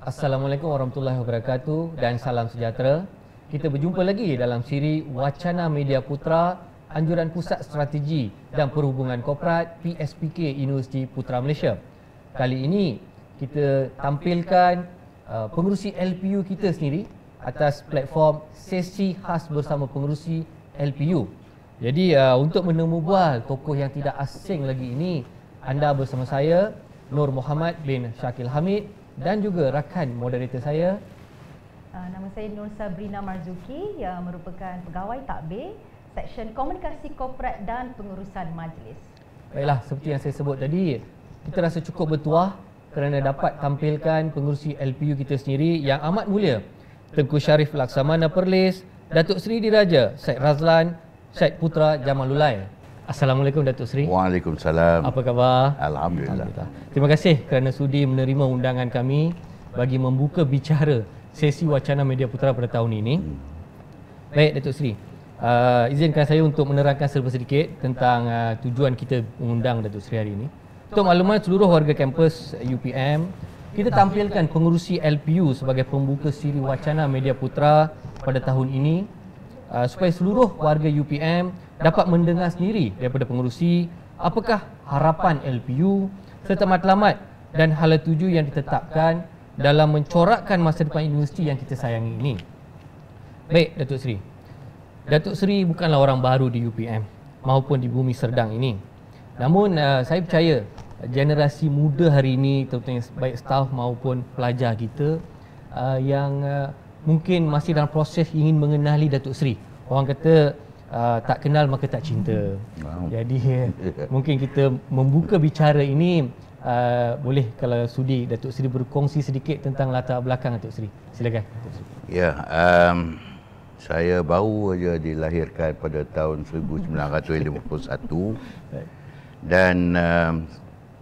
Assalamualaikum warahmatullahi wabarakatuh dan salam sejahtera. Kita berjumpa lagi dalam siri Wacana Media Putra, Anjuran Pusat Strategi dan Perhubungan Korporat PSPK Universiti Putra Malaysia. Kali ini kita tampilkan pengerusi LPU kita sendiri atas platform sesi khas bersama pengerusi LPU. Jadi untuk menemu bual tokoh yang tidak asing lagi ini, anda bersama saya Nur Muhammad bin Syakil Hamid dan juga rakan moderator saya. Nama saya Nur Sabrina Marzuki yang merupakan pegawai takbir Seksyen Komunikasi Korporat dan Pengurusan Majlis. Baiklah, seperti yang saya sebut tadi, kita rasa cukup bertuah kerana dapat tampilkan pengerusi LPU kita sendiri yang amat mulia, Tengku Syarif Laksamana Perlis, Datuk Seri Diraja Syed Razlan Syed Putra Jamalulai. Assalamualaikum Datuk Seri. Waalaikumsalam. Apa khabar? Alhamdulillah. Terima kasih kerana sudi menerima undangan kami bagi membuka bicara sesi Wacana Media Putra pada tahun ini. Baik Datuk Seri, izinkan saya untuk menerangkan serba sedikit tentang tujuan kita mengundang Datuk Seri hari ini. Untuk makluman seluruh warga kampus UPM, kita tampilkan pengerusi LPU sebagai pembuka siri Wacana Media Putra pada tahun ini, supaya seluruh warga UPM dapat mendengar sendiri daripada pengerusi apakah harapan LPU serta matlamat dan hala tuju yang ditetapkan dalam mencorakkan masa depan universiti yang kita sayangi ini. Baik Datuk Seri, Datuk Seri bukanlah orang baru di UPM maupun di Bumi Serdang ini. Namun saya percaya generasi muda hari ini, terutama baik staf maupun pelajar kita yang mungkin masih dalam proses ingin mengenali Datuk Seri. Orang kata tak kenal maka tak cinta. Jadi mungkin kita membuka bicara ini, boleh kalau sudi Datuk Seri berkongsi sedikit tentang latar belakang Datuk Seri. Silakan Datuk Seri. Ya, saya baru saja dilahirkan pada tahun 1951 dan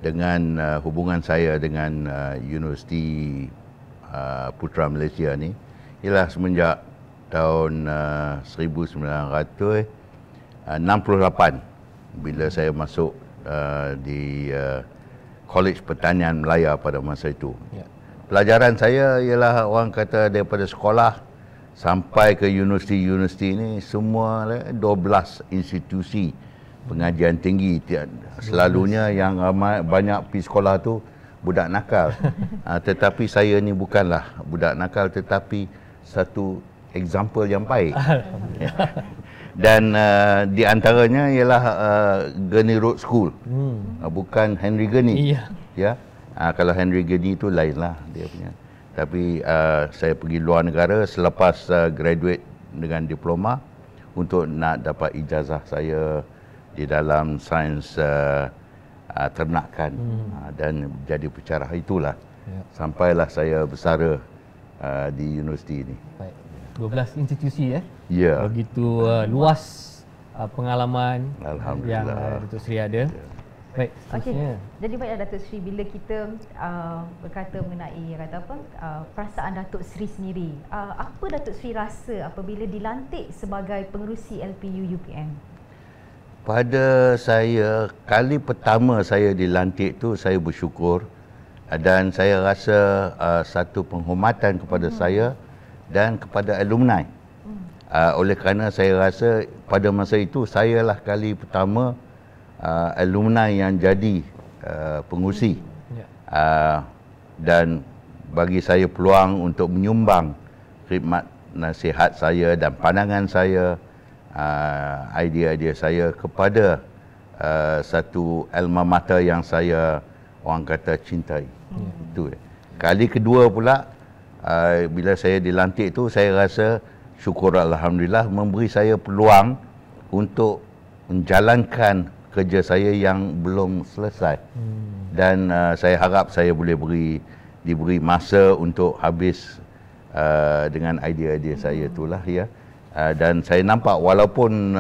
dengan hubungan saya dengan Universiti Putra Malaysia ni ialah semenjak tahun 1968 bila saya masuk di College Pertanian Melaya pada masa itu. Ya. Pelajaran saya ialah orang kata daripada sekolah sampai ke universiti-universiti ini semua 12 institusi pengajian tinggi. Selalunya yang banyak pergi sekolah tu budak nakal. Tetapi saya ni bukanlah budak nakal tetapi satu example yang baik. Dan di antaranya ialah Gurney Road School. Bukan Henry Gurney. Ya. Kalau Henry Gurney itu lainlah dia punya. Tapi saya pergi luar negara selepas graduate dengan diploma untuk nak dapat ijazah saya di dalam sains ternakan dan jadi pencerah itulah. Sampailah saya bersara di universiti ini. Baik. 12 institusi Ya. Begitu luas pengalaman yang Datuk Seri ada. Baik, seterusnya. Jadi baiklah Datuk Seri, bila kita berkata mengenai perasaan Datuk Seri sendiri, apa Datuk Seri rasa apabila dilantik sebagai pengerusi LPU UPM? Pada saya, kali pertama saya dilantik tu saya bersyukur dan saya rasa satu penghormatan kepada saya dan kepada alumni. Oleh kerana saya rasa pada masa itu saya lah kali pertama alumni yang jadi pengerusi. Dan bagi saya peluang untuk menyumbang khidmat nasihat saya dan pandangan saya, idea-idea saya kepada satu alma mater yang saya orang kata cintai. Itu. Kali kedua pula bila saya dilantik tu saya rasa syukur alhamdulillah memberi saya peluang untuk menjalankan kerja saya yang belum selesai. Dan saya harap saya boleh diberi masa untuk habis dengan idea-idea saya itulah ya. Dan saya nampak walaupun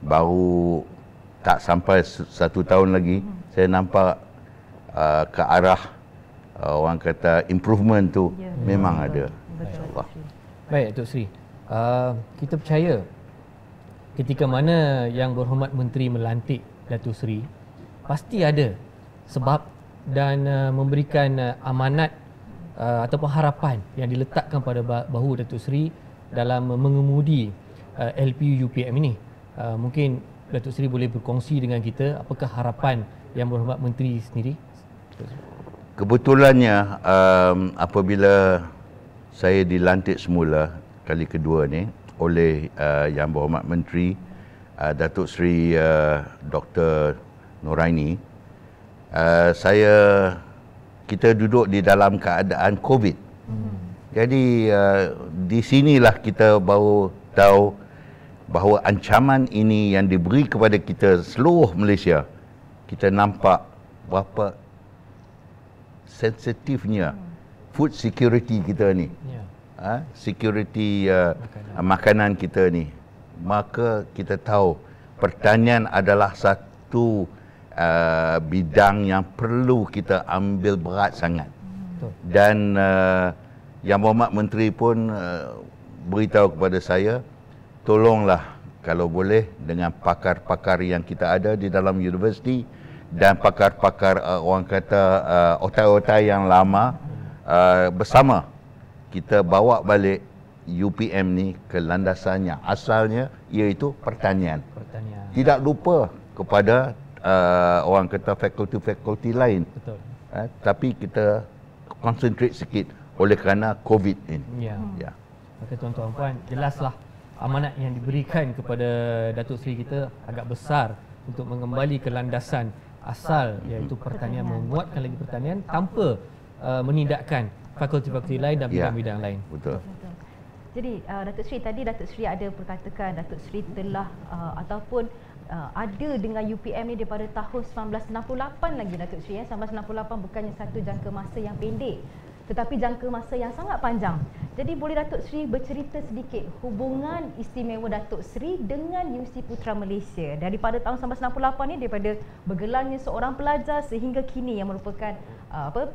baru tak sampai 1 tahun lagi, saya nampak ke arah orang kata improvement tu memang ada. InsyaAllah. Baik Datuk Seri, kita percaya ketika mana Yang Berhormat Menteri melantik Datuk Seri, pasti ada sebab dan memberikan amanat ataupun harapan yang diletakkan pada bahu Datuk Seri dalam mengemudi LPU UPM ini. Mungkin Datuk Seri boleh berkongsi dengan kita apakah harapan Yang Berhormat Menteri sendiri? Kebetulannya apabila saya dilantik semula kali kedua ni oleh Yang Berhormat Menteri Datuk Seri Dr. Noraini, kita duduk di dalam keadaan COVID. Jadi di sinilah kita baru tahu bahawa ancaman ini yang diberi kepada kita seluruh Malaysia, kita nampak berapa sensitifnya food security kita ni, security makanan kita ni. Maka kita tahu pertanian adalah satu bidang yang perlu kita ambil berat sangat. Dan Yang Berhormat Menteri pun beritahu kepada saya, tolonglah kalau boleh dengan pakar-pakar yang kita ada di dalam universiti dan pakar-pakar orang kata otai-otai yang lama, bersama kita bawa balik UPM ni ke landasannya asalnya, iaitu pertanian. Tidak lupa kepada orang kata fakulti-fakulti lain. Betul. Tapi kita concentrate sikit oleh kerana COVID ini. Ya. Maka tuan-tuan puan, jelaslah amanat yang diberikan kepada Datuk Seri kita agak besar untuk mengembali ke landasan asal, iaitu pertanian, menguatkan lagi pertanian tanpa menindakkan fakulti-fakulti lain dan bidang-bidang lain. Betul. Jadi Datuk Seri, tadi Datuk Seri ada perkatakan Datuk Seri telah ataupun ada dengan UPM ni daripada tahun 1968 lagi Datuk Seri. 1968 bukannya satu jangka masa yang pendek, tetapi jangka masa yang sangat panjang. Jadi boleh Datuk Seri bercerita sedikit hubungan istimewa Datuk Seri dengan Universiti Putra Malaysia daripada tahun 1968 ni, daripada bergelarnya seorang pelajar sehingga kini yang merupakan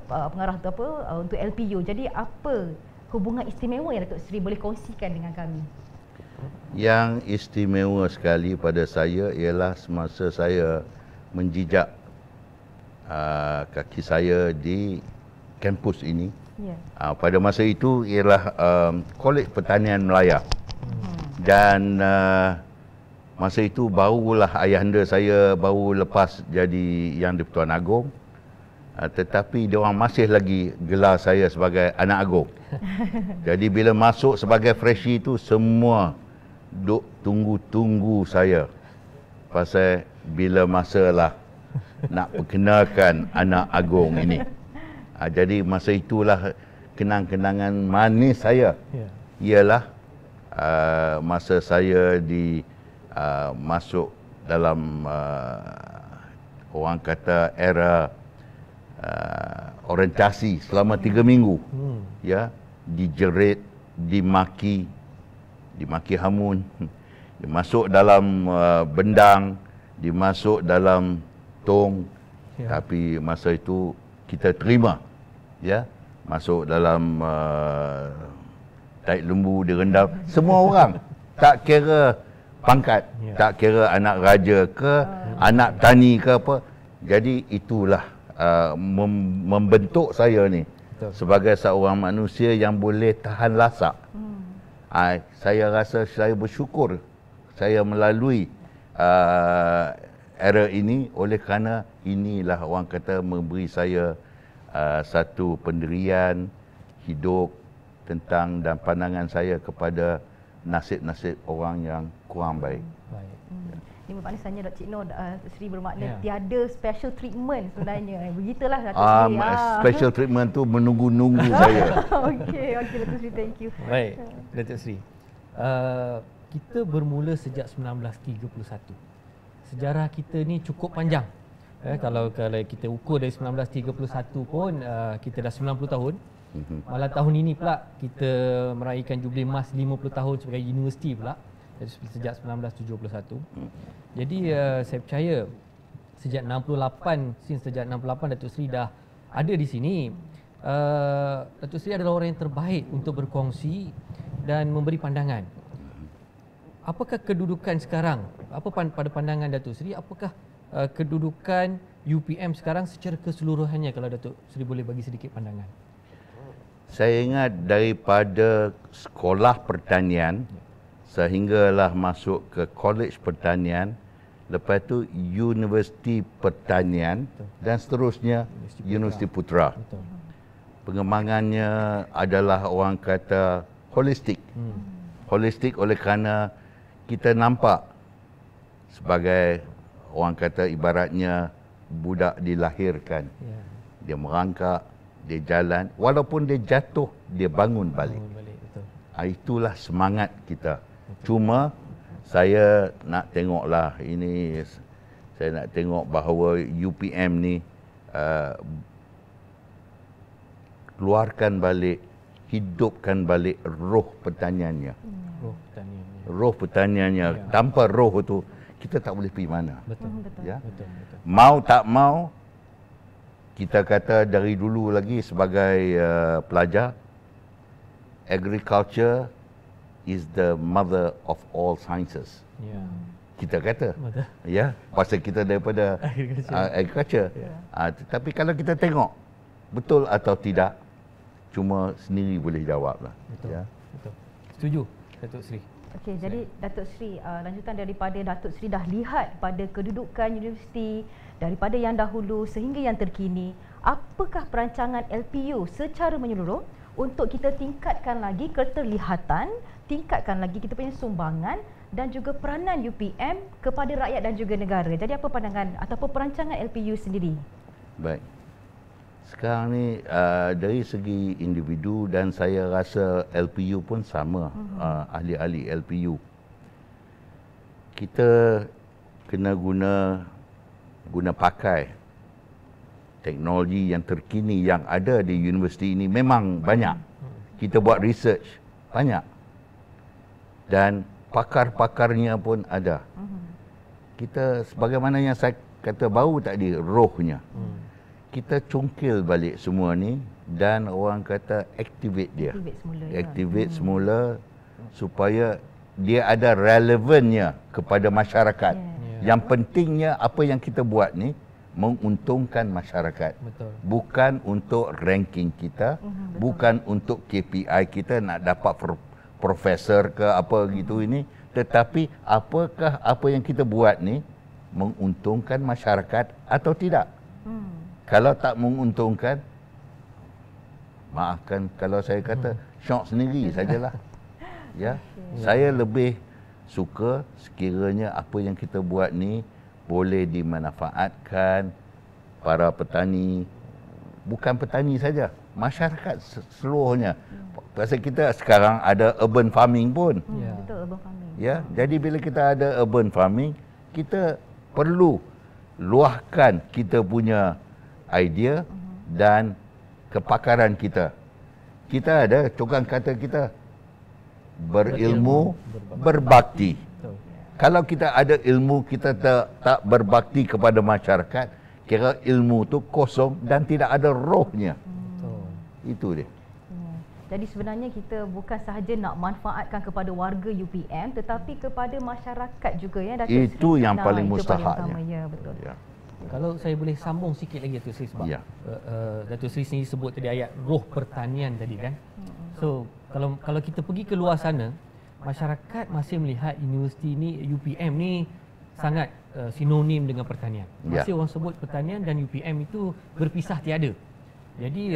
pengarah untuk LPU. Jadi apa hubungan istimewa yang Datuk Seri boleh kongsikan dengan kami? Yang istimewa sekali pada saya ialah semasa saya menjijak kaki saya di kampus ini. Pada masa itu ialah Kolej Pertanian Melaya. Dan masa itu barulah ayahanda saya baru lepas jadi Yang di-Pertuan Agong. Tetapi dia orang masih lagi gelar saya sebagai anak agong. Jadi bila masuk sebagai freshie itu, semua duk tunggu-tunggu saya. Pasal bila masalah nak perkenalkan anak agong ini. Jadi masa itulah kenang-kenangan manis saya. Ialah masa saya masuk dalam orang kata era orientasi selama 3 minggu. Dijerit, dimaki hamun, dimasuk dalam bendang, dimasuk dalam tong. Tapi masa itu kita terima, masuk dalam taik lembu, direndam. Semua orang, tak kira pangkat, tak kira anak raja ke anak tani ke apa. Jadi itulah membentuk saya ni sebagai seorang manusia yang boleh tahan lasak. Saya rasa saya bersyukur saya melalui era ini, oleh kerana inilah orang kata memberi saya satu pendirian hidup tentang dan pandangan saya kepada nasib-nasib orang yang kurang baik. Ini bermakna sebenarnya Dr. Cik Noh, Seri bermakna tiada special treatment sebenarnya. Begitulah Datuk Seri. Special treatment tu menunggu-nunggu saya. Okey Datuk Seri, thank you. Baik, Datuk Seri. Kita bermula sejak 1931. Sejarah kita ni cukup panjang. Kalau kita ukur dari 1931 pun kita dah 90 tahun. Malah tahun ini pula kita meraihkan Jubli Emas 50 tahun sebagai universiti pula, sejak 1971. Jadi saya percaya sejak 68 Datuk Seri dah ada di sini. Datuk Seri adalah orang yang terbaik untuk berkongsi dan memberi pandangan. Apakah kedudukan sekarang? Pada pandangan Datuk Seri, apakah kedudukan UPM sekarang secara keseluruhannya, kalau Datuk Seri boleh bagi sedikit pandangan? Saya ingat daripada sekolah pertanian sehinggalah masuk ke College Pertanian, lepas tu Universiti Pertanian dan seterusnya Universiti Putra. Betul. Pengembangannya adalah orang kata holistik. Holistik oleh kerana kita nampak sebagai orang kata ibaratnya budak dilahirkan. Ya. Dia merangkak, dia jalan, walaupun dia jatuh, dia bangun balik. Balik, betul. Itulah semangat kita. Cuma saya nak tengoklah ini, saya nak tengok bahawa UPM ni keluarkan balik, hidupkan balik roh pertaniannya. Roh pertanian. Roh pertaniannya. Tanpa roh tu kita tak boleh pergi mana. Betul. Betul. Ya. Betul. Betul. Mau tak mau, kita kata dari dulu lagi sebagai pelajar, agriculture is the mother of all sciences. Ya. Kita kata. Betul. Ya, pasal kita daripada agriculture. Tetapi kalau kita tengok betul atau tidak, cuma sendiri boleh jawablah. Betul. Ya. Betul. Setuju, Datuk Seri. Okey, jadi Datuk Seri, lanjutan daripada Datuk Seri dah lihat pada kedudukan universiti daripada yang dahulu sehingga yang terkini, apakah perancangan LPU secara menyeluruh untuk kita tingkatkan lagi keterlihatan, tingkatkan lagi kita punya sumbangan dan juga peranan UPM kepada rakyat dan juga negara. Jadi apa pandangan ataupun perancangan LPU sendiri? Baik. Sekarang ni dari segi individu dan saya rasa LPU pun sama, ahli-ahli LPU. Kita kena guna pakai teknologi yang terkini yang ada di universiti ini. Memang banyak. Kita buat research banyak. Dan pakar-pakarnya pun ada. Kita sebagaimana yang saya kata baru tadi, rohnya. Kita cungkil balik semua ni dan orang kata activate dia. Activate semula supaya dia ada relevannya kepada masyarakat. Yang pentingnya apa yang kita buat ni menguntungkan masyarakat. Betul. Bukan untuk ranking kita, bukan untuk KPI kita nak dapat profesor ke apa gitu ini, tetapi apakah apa yang kita buat ni menguntungkan masyarakat atau tidak. Kalau tak menguntungkan, maafkan kalau saya kata syok sendiri sajalah. Ya, saya lebih suka sekiranya apa yang kita buat ni boleh dimanfaatkan para petani, bukan petani saja, masyarakat seluruhnya. Pasal kita sekarang ada urban farming pun. Betul, urban farming. Ya, jadi bila kita ada urban farming, kita perlu luahkan kita punya idea dan kepakaran kita. Kita ada cokan kata kita berilmu, berbakti. Betul. Kalau kita ada ilmu, kita tak berbakti kepada masyarakat, kira ilmu tu kosong dan tidak ada rohnya. Betul. Itu dia. Jadi sebenarnya kita bukan sahaja nak manfaatkan kepada warga UPM tetapi kepada masyarakat juga ya Datuk Seri. Itu yang paling Itu mustahaknya. paling utama, ya betul. Ya. Kalau saya boleh sambung sikit lagi Datuk Seri sebab Ya. Datuk Seri sendiri sebut tadi ayat roh pertanian tadi kan. So kalau kita pergi ke luar sana, masyarakat masih melihat universiti ni, UPM ni sangat sinonim dengan pertanian. Ya. Masih orang sebut pertanian dan UPM itu berpisah tiada. Jadi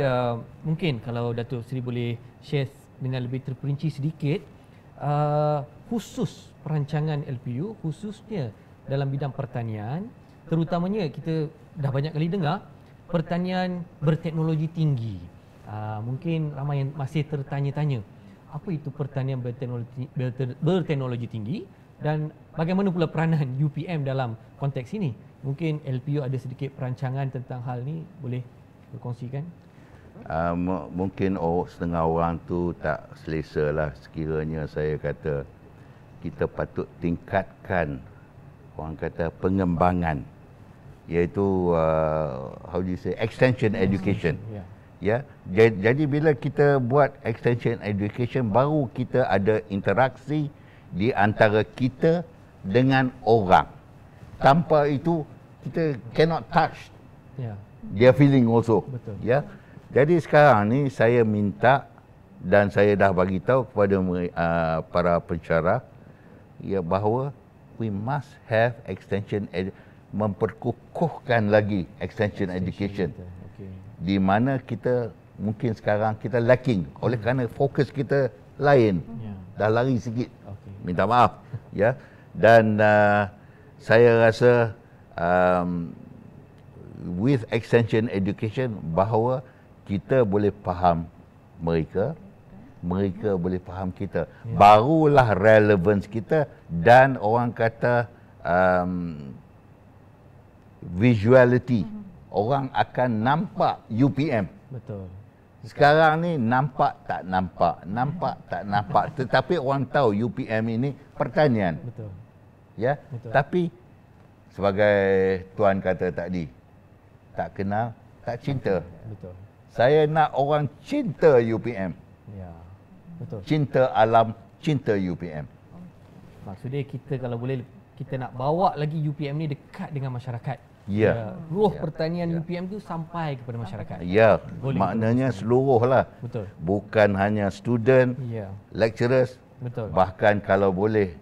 mungkin kalau Datuk Seri boleh share dengan lebih terperinci sedikit khusus perancangan LPU khususnya dalam bidang pertanian, terutamanya kita dah banyak kali dengar pertanian berteknologi tinggi. Mungkin ramai yang masih tertanya-tanya apa itu pertanian berteknologi tinggi dan bagaimana pula peranan UPM dalam konteks ini. Mungkin LPU ada sedikit perancangan tentang hal ni, boleh berkongsikan? Mungkin setengah orang tu tak selesa lah sekiranya saya kata kita patut tingkatkan orang kata pengembangan, iaitu how do you say, extension education. Ya, jadi bila kita buat extension education, baru kita ada interaksi di antara kita dengan orang. Tanpa itu kita cannot touch their feeling also. Betul. Ya, Jadi sekarang ni saya minta dan saya dah bagi tahu kepada para pensyarah ya bahawa we must have memperkukuhkan lagi extension education. Okay. Di mana kita mungkin sekarang kita lacking oleh kerana fokus kita lain. Dah lari sikit. Okay. Minta maaf ya. Dan saya rasa with extension education bahawa kita boleh faham mereka, mereka boleh faham kita. Barulah relevance kita dan orang kata visuality. Orang akan nampak UPM. Betul. Sekarang ni nampak tak nampak, nampak tak nampak. Tetapi orang tahu UPM ini pertanian. Betul. Ya. Betul. Tapi sebagai tuan kata tadi, tak kenal, tak cinta. Betul. Saya nak orang cinta UPM. Ya. Betul. Cinta alam, cinta UPM. Maksudnya kita kalau boleh kita nak bawa lagi UPM ni dekat dengan masyarakat. Ya. Ruh pertanian UPM tu sampai kepada masyarakat. Ya, Boleh, maknanya seluruh lah. Betul. Bukan hanya student, Ya. lecturers, Betul. bahkan kalau boleh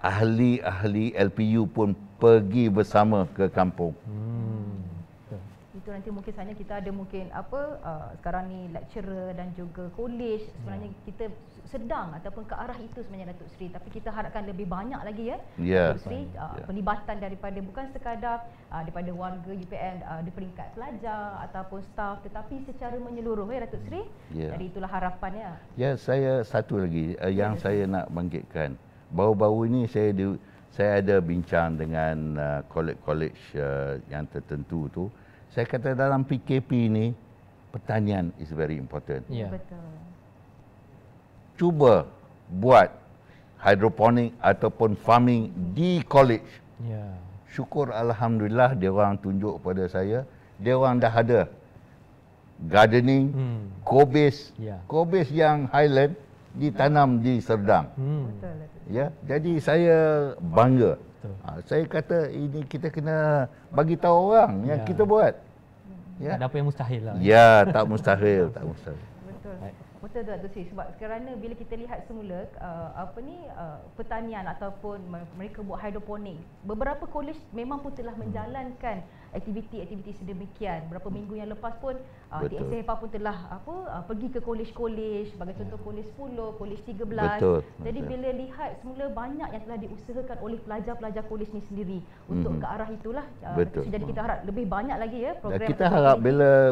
ahli-ahli LPU pun pergi bersama ke kampung. Betul. Itu nanti mungkin sebenarnya kita ada mungkin sekarang ni lecturer dan juga college sebenarnya kita sedang ataupun ke arah itu sebenarnya Datuk Seri, tapi kita harapkan lebih banyak lagi Ya. Datuk Seri penlibatan daripada bukan sekadar daripada warga UPM di peringkat pelajar ataupun staf, tetapi secara menyeluruh Datuk Seri. Ya. Jadi itulah harapannya. Ya, saya satu lagi yang saya nak bangkitkan. Baru-baru ini saya ada bincang dengan kolej-kolej yang tertentu tu. Saya kata dalam PKP ni pertanian is very important. Ya. Betul. Cuba buat hydroponic ataupun farming di college. Ya. Syukur alhamdulillah dia orang tunjuk pada saya, dia orang dah ada gardening, kobis, Ya. kobis yang highland ditanam di Serdang. Betul. Ya, jadi saya bangga. Betul. Saya kata ini kita kena bagi tahu orang yang Ya. kita buat. Tak ada apa yang mustahil lah. Ya, tak mustahil, tak mustahil. Betul. Baik. Betul tu Datuk Seri, sebab kerana bila kita lihat semula pertanian ataupun mereka buat hidroponik, beberapa kolej memang pun telah menjalankan aktiviti-aktiviti sedemikian. Berapa minggu yang lepas pun TSA pun telah pergi ke kolej-kolej, sebagai contoh kolej 10, kolej 13. Betul, Jadi betul. bila lihat semula banyak yang telah diusahakan oleh pelajar-pelajar kolej ni sendiri untuk ke arah itulah. Betul. Jadi kita harap lebih banyak lagi Dan program. kita harap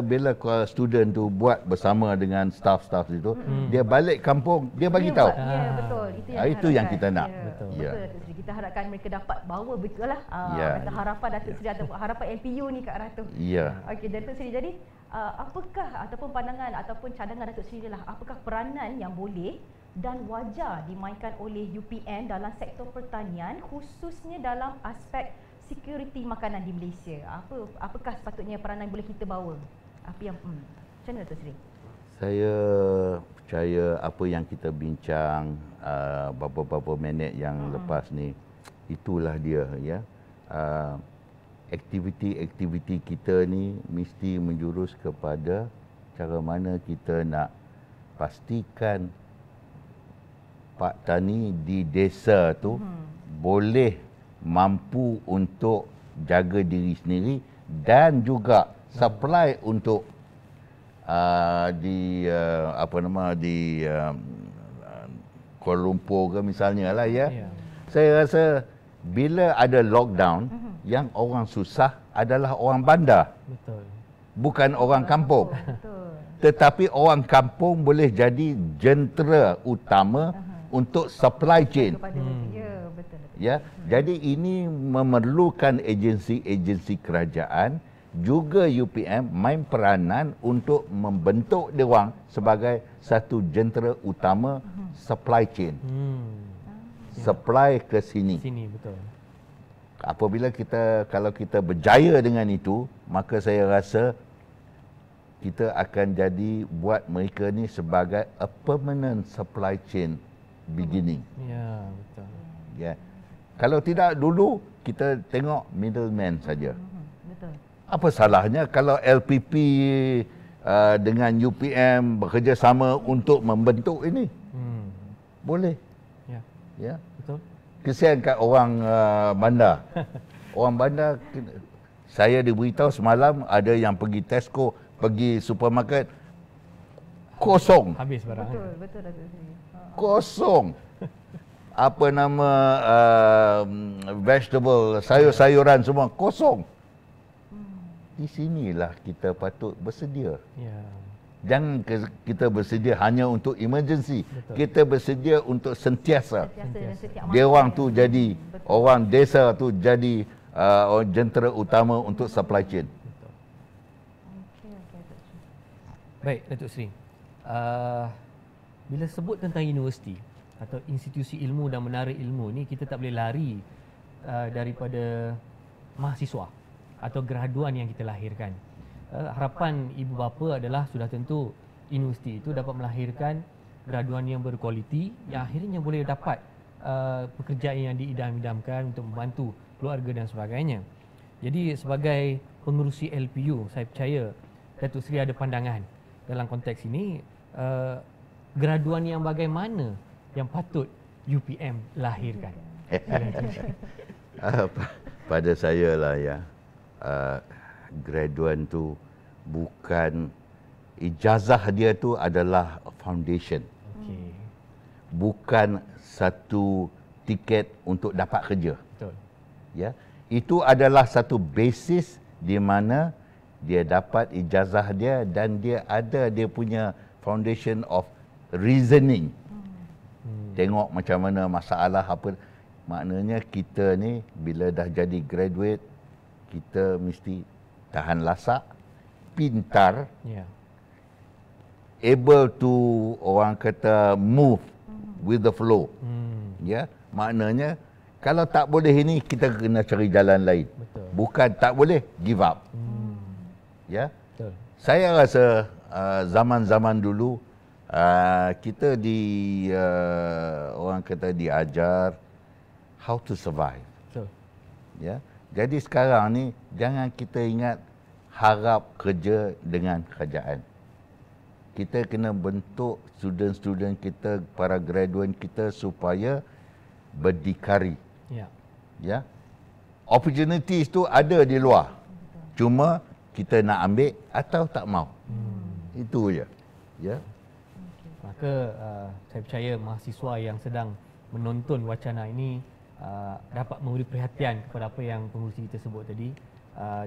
bila student tu buat bersama dengan staff-staff itu, dia balik kampung, dia bagi tahu. Ya, betul. Itu yang, Itu yang kita nak. Ya, Betul. Ya. Betul Datuk Seri. Kita harapkan mereka dapat bawa betul lah Ya. kata harapan Datuk Seri ataupun harapan LPU ni ke arah tu. Ya. Okey Datuk Seri, jadi apakah ataupun pandangan ataupun cadangan Datuk Seri adalah apakah peranan yang boleh dan wajar dimainkan oleh UPM dalam sektor pertanian khususnya dalam aspek security makanan di Malaysia? Apakah sepatutnya peranan boleh kita bawa? Apa yang macam mana Datuk Seri? Saya percaya apa yang kita bincang beberapa minit yang lepas ni, itulah dia ya. Aktiviti-aktiviti kita ni mesti menjurus kepada cara mana kita nak pastikan Pak Tani di desa tu boleh mampu untuk jaga diri sendiri dan juga supply untuk di Kuala Lumpur ke misalnya lah ya. Ya. Saya rasa bila ada lockdown, yang orang susah adalah orang bandar, Betul. bukan orang kampung. Betul. Tetapi orang kampung boleh jadi jentera utama untuk supply chain. Kepada ya, betul. Ya, jadi ini memerlukan agensi-agensi kerajaan juga UPM main peranan untuk membentuk dia orang sebagai satu jentera utama supply chain. Supply ke sini. Sini betul. Apabila kalau kita berjaya dengan itu, maka saya rasa kita akan jadi buat mereka ni sebagai a permanent supply chain beginning. Ya, betul. Ya. Kalau tidak dulu kita tengok middleman saja. Betul. Apa salahnya kalau LPP dengan UPM bekerjasama untuk membentuk ini. Boleh. Ya. Ya. Betul. Kesian kat orang bandar. Orang bandar, saya diberitahu semalam ada yang pergi Tesco, pergi supermarket, kosong. Habis barang. Betul Datuk Seri. Kosong. Apa nama vegetable, sayur-sayuran semua kosong. Di sinilah kita patut bersedia. Ya. Jangan kita bersedia hanya untuk emergency. Betul. Kita bersedia untuk sentiasa. Dan setiap Dia orang masa, tu ya. jadi, orang desa tu jadi jentera utama untuk supply chain. Okey, Datuk Seri. Baik, Datuk Seri. Bila sebut tentang universiti atau institusi ilmu dan menara ilmu ni, kita tak boleh lari daripada mahasiswa atau graduan yang kita lahirkan. Harapan ibu bapa adalah sudah tentu universiti itu dapat melahirkan graduan yang berkualiti yang akhirnya boleh dapat pekerjaan yang diidam-idamkan untuk membantu keluarga dan sebagainya. Jadi sebagai pengerusi LPU, saya percaya Datuk Seri ada pandangan dalam konteks ini, graduan yang bagaimana yang patut UPM lahirkan. Pada saya lah ya, graduan tu bukan, ijazah dia tu adalah foundation. Okey. Bukan satu tiket untuk dapat kerja. Betul. Ya, itu adalah satu basis di mana dia dapat ijazah dia dan dia ada dia punya foundation of reasoning. Tengok macam mana masalah apa. Maknanya kita ni bila dah jadi graduate, kita mesti tahan lasak, pintar, Ya. able to, orang kata, move with the flow. Ya, maknanya kalau tak boleh ini, kita kena cari jalan lain. Betul. Bukan tak boleh, give up. Ya, Betul. saya rasa zaman-zaman dulu kita orang kata diajar how to survive. Betul. Ya, jadi sekarang ni jangan kita ingat harap kerja dengan kerajaan. Kita kena bentuk student-student kita, para graduan kita supaya berdikari. Ya. Ya, opportunities tu ada di luar. Cuma kita nak ambil atau tak mau. Itu je. Ya. Maka saya percaya mahasiswa yang sedang menonton wacana ini dapat memberi perhatian kepada apa yang pengurusi kita sebut tadi.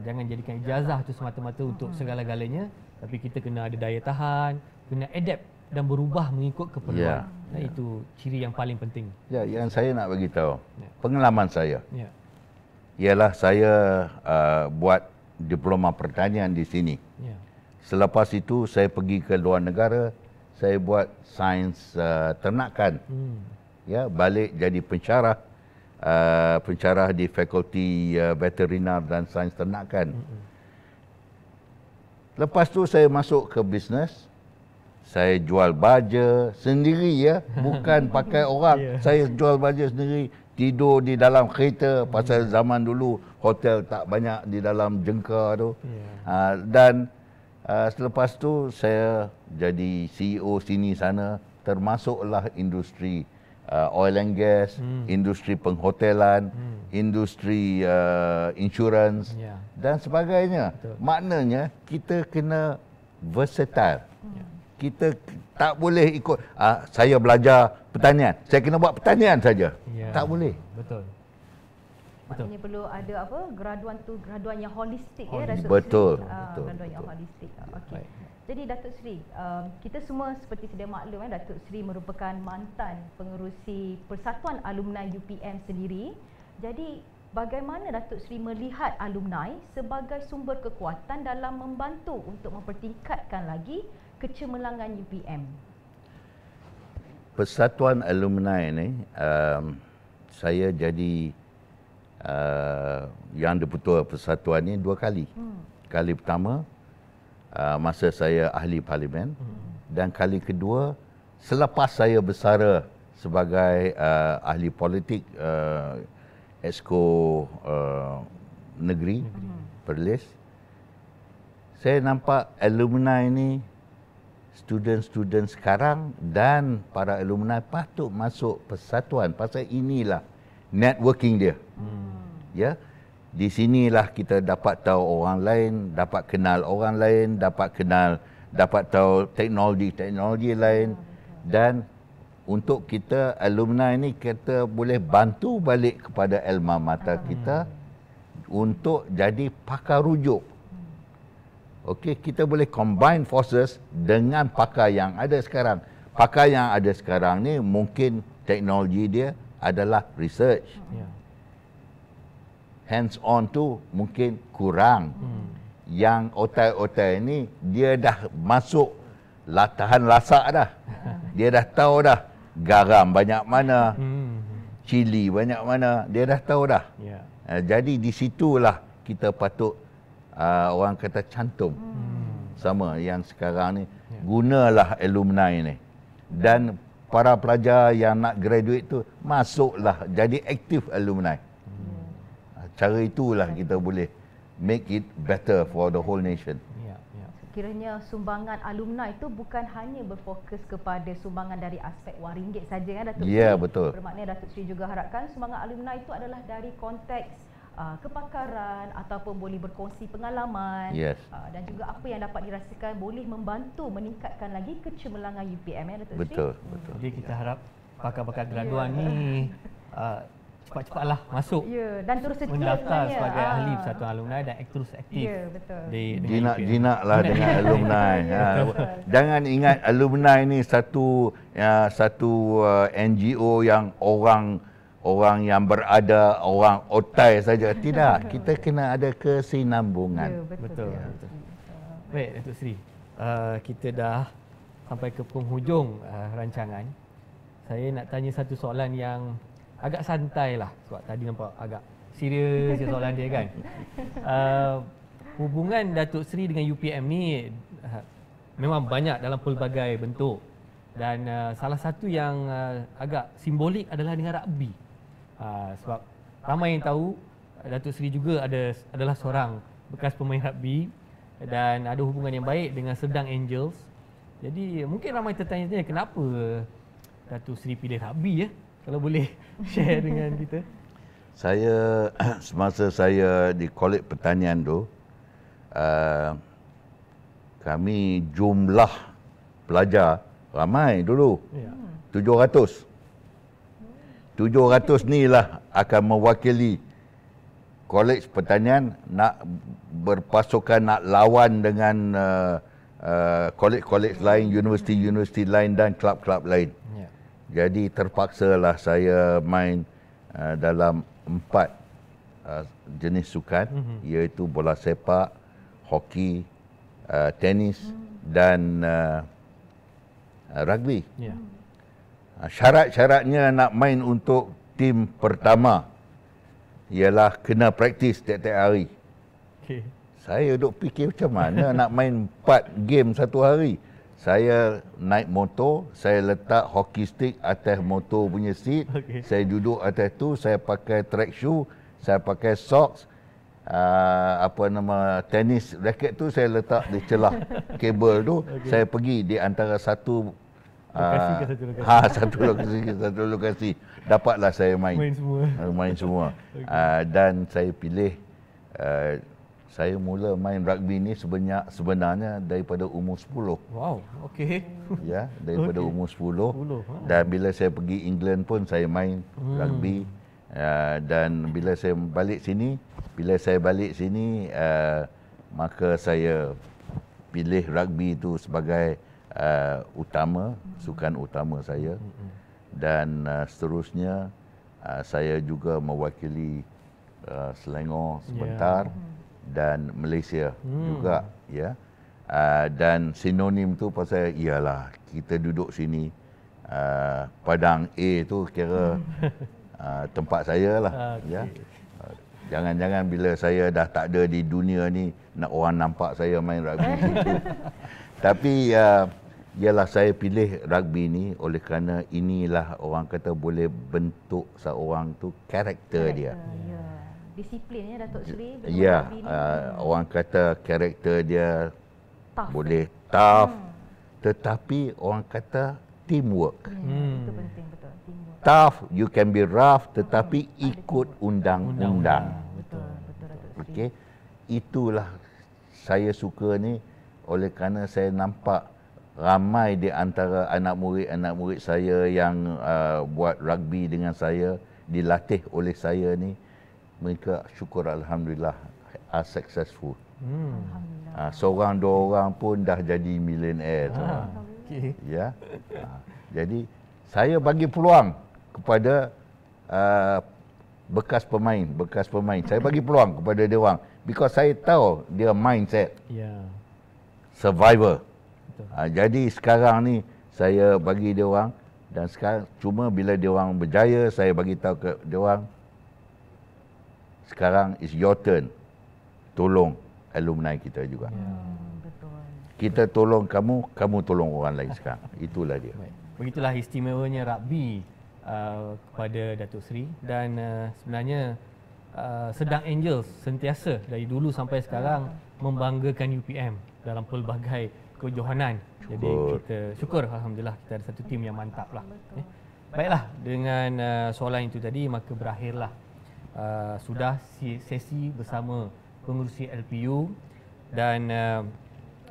Jangan jadikan ijazah itu semata-mata untuk segala-galanya, tapi kita kena ada daya tahan, kena adapt dan berubah mengikut keperluan. Itu ciri yang paling penting. Ya, yang saya nak bagi tahu, Ya. pengalaman saya Ya. ialah saya buat diploma pertanian di sini. Ya. Selepas itu saya pergi ke luar negara, saya buat sains ternakan. Ya, balik jadi pensyarah. Pensyarah di Fakulti Veterinar dan Sains Ternakan. Lepas tu saya masuk ke bisnes. Saya jual baja sendiri ya, bukan pakai orang. Yeah. Saya jual baja sendiri, tidur di dalam kereta pasal zaman dulu hotel tak banyak di dalam jengka tu. Yeah. Dan selepas tu saya jadi CEO sini sana, termasuklah industri oil and gas, industri penghotelan, industri insurans Ya. dan sebagainya. Betul. Maknanya kita kena versatile. Ya. Kita tak boleh ikut saya belajar pertanian, saya kena buat pertanian saja. Ya. Tak boleh. Betul. Maknanya perlu ada apa, graduan tu graduan yang holistik ya Holistik. Datuk Betul, Seri. betul, Graduan yang betul. holistik. Okey. Baik. Jadi Datuk Seri, kita semua seperti sedia maklum Datuk Seri merupakan mantan pengerusi Persatuan Alumni UPM sendiri. Jadi bagaimana Datuk Seri melihat alumni sebagai sumber kekuatan dalam membantu untuk mempertingkatkan lagi kecemerlangan UPM? Persatuan alumni ni saya jadi yang dipertua persatuan ni 2 kali. Kali pertama masa saya ahli parlimen dan kali kedua selepas saya bersara sebagai ahli politik Exco negeri Perlis. saya nampak alumni ni, student-student sekarang dan para alumni patut masuk persatuan pasal inilah networking dia. Ya. Di sinilah kita dapat tahu orang lain, dapat kenal orang lain, dapat tahu teknologi lain, dan untuk kita alumni ni kita boleh bantu balik kepada alma mater kita untuk jadi pakar rujuk. Okey, kita boleh combine forces dengan pakar yang ada sekarang. Pakar yang ada sekarang ni mungkin teknologi dia adalah research. Hands on tu mungkin kurang. Yang otai-otai ni dia dah masuk tahan lasak dah. Dia dah tahu dah garam banyak mana, cili banyak mana, dia dah tahu dah. Jadi di situlah kita patut orang kata cantum. Sama yang sekarang ni, gunalah alumni ni. Dan para pelajar yang nak graduate tu masuklah jadi aktif alumni. Cara itulah kita boleh make it better for the whole nation. Kiranya sumbangan alumni itu bukan hanya berfokus kepada sumbangan dari aspek wang ringgit saja kan Datuk Sri. Ya, betul. Bermakna Datuk Sri juga harapkan sumbangan alumni itu adalah dari konteks kepakaran ataupun boleh berkongsi pengalaman, dan juga apa yang dapat dirasakan boleh membantu meningkatkan lagi kecemerlangan UPM ya Datuk Sri. Betul. Jadi kita harap pakar-pakar graduan ni cepat-cepatlah masuk dan terus setia mendaftar sebagai ahli persatuan alumni dan terus aktif jinak-jinaklah dengan alumni. Jangan ingat alumni ni satu NGO yang orang yang berada, orang otai saja. Tidak, kita kena ada kesinambungan. Betul. Baik Datuk Sri, kita dah sampai ke penghujung rancangan. Saya nak tanya satu soalan yang agak santai lah, sebab tadi nampak agak serius soalan dia kan. Hubungan Datuk Sri dengan UPM ni memang banyak dalam pelbagai bentuk, dan salah satu yang agak simbolik adalah dengan rugby. Sebab ramai yang tahu Datuk Sri juga adalah seorang bekas pemain rugby dan ada hubungan yang baik dengan Serdang Angels. Jadi mungkin ramai tertanya-tanya kenapa Datuk Sri pilih rugby ya? Kalau boleh share dengan kita. Saya semasa saya di Kolej Pertanian tu, kami jumlah pelajar ramai dulu. 700. 700 ni lah akan mewakili Kolej Pertanian nak berpasukan, nak lawan dengan kolej-kolej lain, universiti-universiti lain dan klub-klub lain. Jadi terpaksalah saya main dalam 4 jenis sukan, iaitu bola sepak, hoki, tenis dan rugby. Syarat-syaratnya nak main untuk tim pertama ialah kena praktis tiap-tiap hari. Saya duk fikir macam mana nak main 4 game satu hari. Saya naik motor, saya letak hockey stick atas motor punya seat. Saya duduk atas tu, saya pakai track shoe, saya pakai socks, tenis racket tu saya letak di celah kabel tu. Saya pergi di antara satu lokasi. Dapatlah saya main semua. Dan saya pilih saya mula main rugby ni sebenarnya daripada umur 10. Wow, okey. Ya, daripada umur 10. Dan bila saya pergi England pun saya main rugby. Dan bila saya balik sini, maka saya pilih rugby itu sebagai sukan utama saya. Dan seterusnya saya juga mewakili Selangor sebentar. Dan Malaysia juga, ya. Dan sinonim tu pasal ialah kita duduk sini, Padang A tu kira tempat saya lah. Ya. Jangan-jangan bila saya dah tak ada di dunia ni nak orang nampak saya main rugby situ. Tapi ialah saya pilih rugby ni oleh kerana inilah orang kata boleh bentuk seorang tu karakter dia. disiplin ya Datuk Seri. Ya, orang kata karakter dia Tough. boleh tough, tetapi orang kata teamwork. Itu penting, betul. Teamwork. Tough, you can be rough, tetapi ikut undang-undang. Betul Datuk Seri. Okey, itulah saya suka ni, oleh kerana saya nampak ramai di antara anak murid saya yang buat rugby dengan saya, dilatih oleh saya ni, mereka syukur alhamdulillah are successful. Alhamdulillah. Seorang dua orang pun dah jadi millionaire. Okay. Ya. Jadi saya bagi peluang kepada bekas pemain. Saya bagi peluang kepada dia orang because saya tahu dia mindset Ya. survivor. Betul. Jadi sekarang ni saya bagi dia orang, dan sekarang cuma bila dia orang berjaya saya bagi tahu ke dia orang, sekarang is your turn. Tolong alumni kita juga. Betul. Kita tolong kamu, kamu tolong orang lain sekarang. Itulah dia. Baik. Begitulah istimewanya rugby kepada Datuk Seri, dan sebenarnya Sedang Angels sentiasa dari dulu sampai sekarang membanggakan UPM dalam pelbagai kejohanan. Jadi kita syukur alhamdulillah kita ada satu tim yang mantap lah. Baiklah, dengan soalan itu tadi maka berakhirlah sudah sesi bersama pengurusi LPU, dan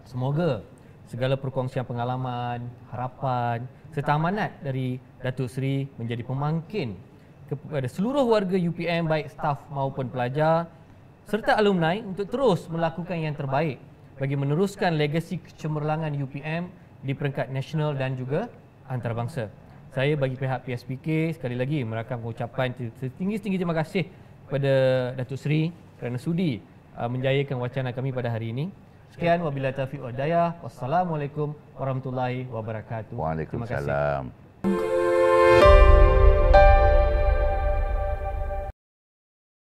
semoga segala perkongsian pengalaman, harapan serta amanat dari Datuk Seri menjadi pemangkin kepada seluruh warga UPM, baik staf maupun pelajar serta alumni, untuk terus melakukan yang terbaik bagi meneruskan legasi kecemerlangan UPM di peringkat nasional dan juga antarabangsa. Saya bagi pihak PSPK sekali lagi merakamkan ucapan setinggi-tinggi terima kasih kepada Datuk Seri kerana sudi menjayakan wacana kami pada hari ini. Sekian, wabillahi taufiq wal hidayah. Wassalamualaikum warahmatullahi wabarakatuh. Waalaikumsalam.